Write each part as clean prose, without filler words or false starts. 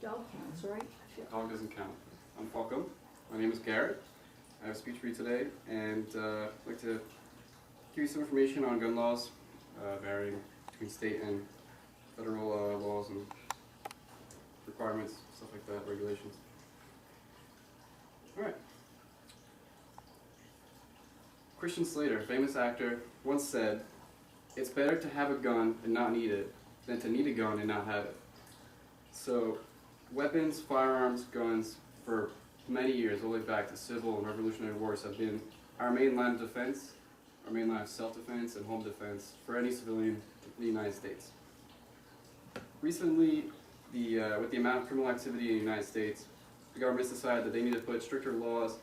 Dog counts, right? Dog doesn't count. I'm Falcom. My name is Garrett. I have a speech for you today, and I'd like to give you some information on gun laws, varying between state and federal laws and requirements, stuff like that, regulations. All right. Christian Slater, famous actor, once said, "It's better to have a gun and not need it than to need a gun and not have it." So, weapons, firearms, guns, for many years, all the way back to civil and revolutionary wars, have been our main line of defense, our main line of self-defense and home defense for any civilian in the United States. Recently, with the amount of criminal activity in the United States, the government decided that they need to put stricter laws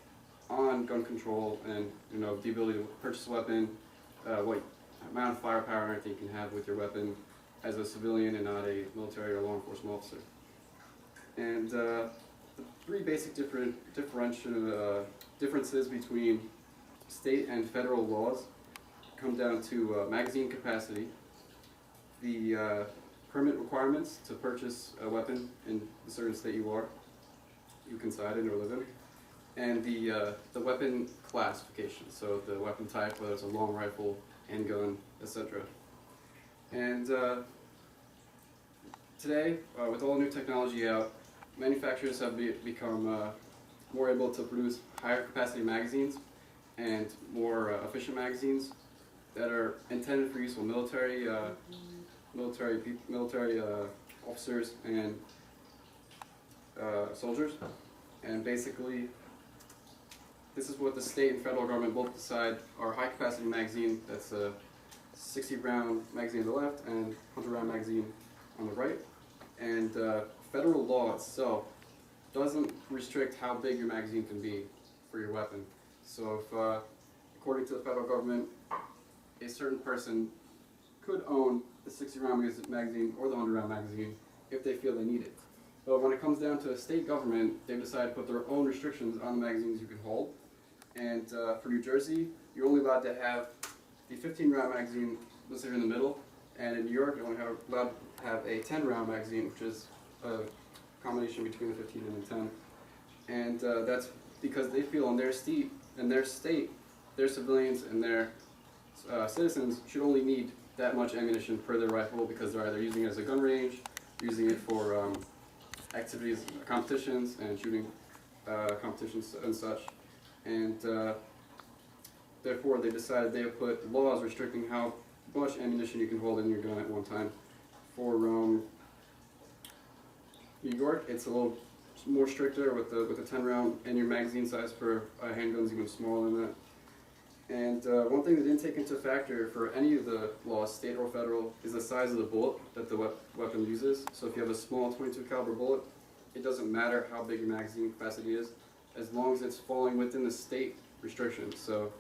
on gun control and the ability to purchase a weapon, what amount of firepower and everything you can have with your weapon as a civilian and not a military or law enforcement officer. And the three basic differences between state and federal laws come down to magazine capacity, the permit requirements to purchase a weapon in the certain state you can reside in or live in, and the weapon classification, so the weapon type, whether it's a long rifle, handgun, etc. And today, with all new technology out, manufacturers have become more able to produce higher capacity magazines and more efficient magazines that are intended for use with military officers and soldiers. And basically, this is what the state and federal government both decide are high capacity magazine, that's a 60 round magazine on the left and 100 round magazine on the right. And federal law itself doesn't restrict how big your magazine can be for your weapon. So if, according to the federal government, a certain person could own the 60 round magazine or the 100 round magazine if they feel they need it. But when it comes down to a state government, they've decided to put their own restrictions on the magazines you can hold. And for New Jersey, you're only allowed to have the 15 round magazine listed in the middle, and in New York, you're only allowed to have a 10 round magazine, which is a combination between the 15 and the 10. And that's because they feel in their state, their civilians and their citizens should only need that much ammunition per their rifle, because they're either using it as a gun range, using it for activities, competitions, and shooting competitions and such. And therefore, they decided they have put laws restricting how much ammunition you can hold in your gun at one time. For New York, it's a little more stricter with the 10 round, and your magazine size for handguns even smaller than that. And one thing they didn't take into factor for any of the laws, state or federal, is the size of the bullet that the weapon uses. So if you have a small 22 caliber bullet, it doesn't matter how big your magazine capacity is, as long as it's falling within the state restrictions. So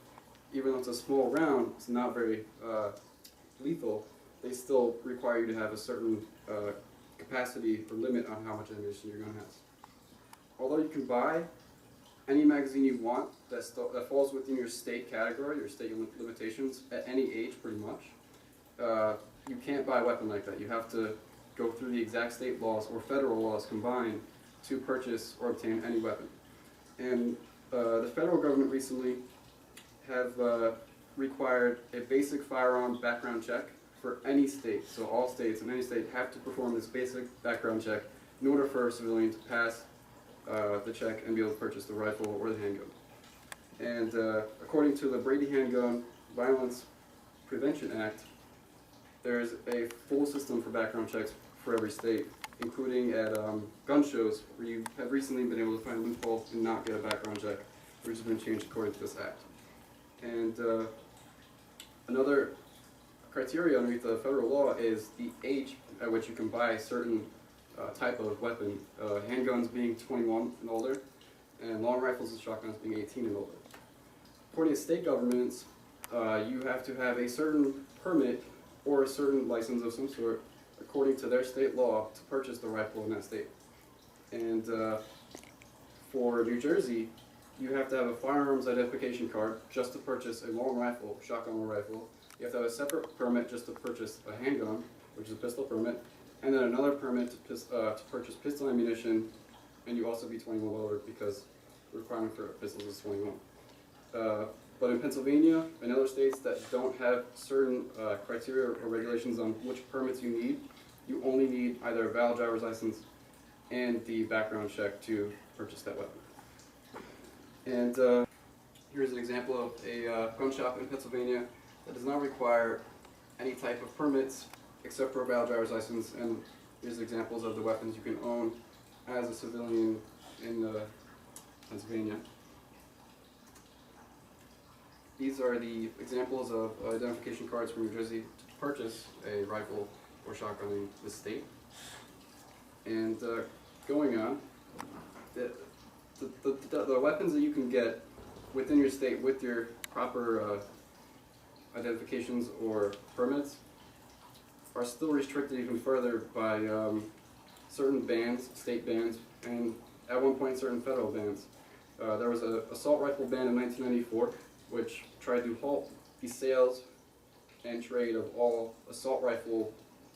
even though it's a small round, it's not very lethal, they still require you to have a certain capacity or limit on how much ammunition your gun has. Although you can buy any magazine you want that falls within your state category, your state limitations, at any age pretty much, you can't buy a weapon like that. You have to go through the exact state laws or federal laws combined to purchase or obtain any weapon. And the federal government recently have required a basic firearm background check for any state. So all states in any state have to perform this basic background check in order for a civilian to pass the check and be able to purchase the rifle or the handgun. And according to the Brady Handgun Violence Prevention Act, there's a full system for background checks for every state, including at gun shows, where you have recently been able to find a loophole and not get a background check, which has been changed according to this act. And another criteria underneath the federal law is the age at which you can buy a certain type of weapon, handguns being 21 and older, and long rifles and shotguns being 18 and older. According to state governments, you have to have a certain permit or a certain license of some sort, according to their state law, to purchase the rifle in that state. And for New Jersey, you have to have a firearms identification card just to purchase a long rifle, shotgun or rifle. You have to have a separate permit just to purchase a handgun, which is a pistol permit, and then another permit to purchase pistol ammunition, and you also be 21 or older because the requirement for pistols is 21. But in Pennsylvania and other states that don't have certain criteria or regulations on which permits you need, you only need either a valid driver's license and the background check to purchase that weapon. And here's an example of a gun shop in Pennsylvania that does not require any type of permits except for a valid driver's license, and here's examples of the weapons you can own as a civilian in Pennsylvania. These are the examples of identification cards from New Jersey to purchase a rifle or shotgun in this state. And going on, the weapons that you can get within your state with your proper identifications or permits are still restricted even further by certain bans, state bans, and at one point certain federal bans. There was an assault rifle ban in 1994, which tried to halt the sales and trade of all assault rifle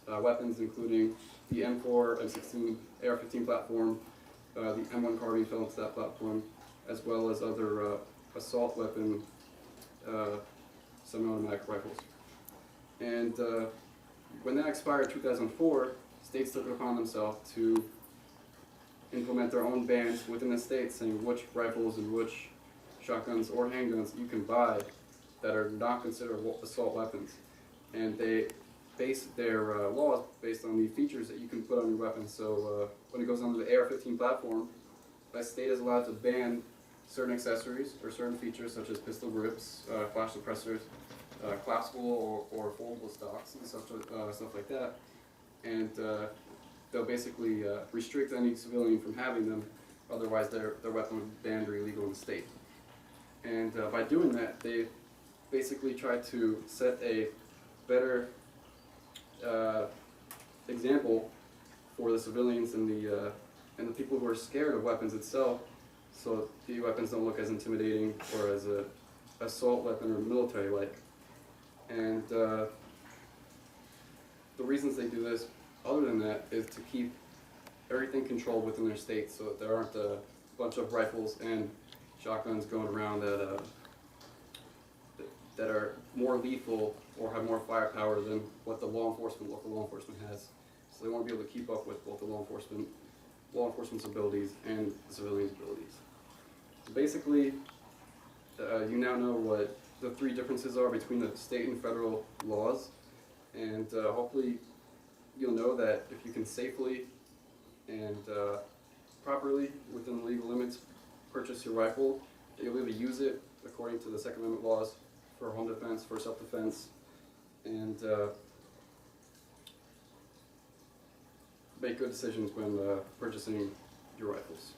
weapons, including the M4, M16, AR-15 platform, the M1 carbine fell into that platform, as well as other assault weapon semi-automatic rifles. And when that expired in 2004, states took it upon themselves to implement their own bans within the state, saying which rifles and which shotguns or handguns you can buy that are not considered assault weapons. And they base their laws based on the features that you can put on your weapon. So when it goes onto the AR-15 platform, a state is allowed to ban certain accessories or certain features such as pistol grips, flash suppressors, collapsible or foldable stocks, and stuff like that. And they'll basically restrict any civilian from having them, otherwise their weapon would be banned or illegal in the state. And by doing that, they basically try to set a better example for the civilians and the people who are scared of weapons itself, so the weapons don't look as intimidating or as a assault weapon or military-like. And the reasons they do this, other than that, is to keep everything controlled within their state, so that there aren't a bunch of rifles and shotguns going around that are more lethal or have more firepower than what the local law enforcement has. So they want to be able to keep up with both the law enforcement's abilities and the civilians' abilities. So basically, you now know what the three differences are between the state and federal laws, and hopefully you'll know that if you can safely and properly, within the legal limits, purchase your rifle, you'll be able to use it according to the Second Amendment laws for home defense, for self-defense, and make good decisions when purchasing your rifles.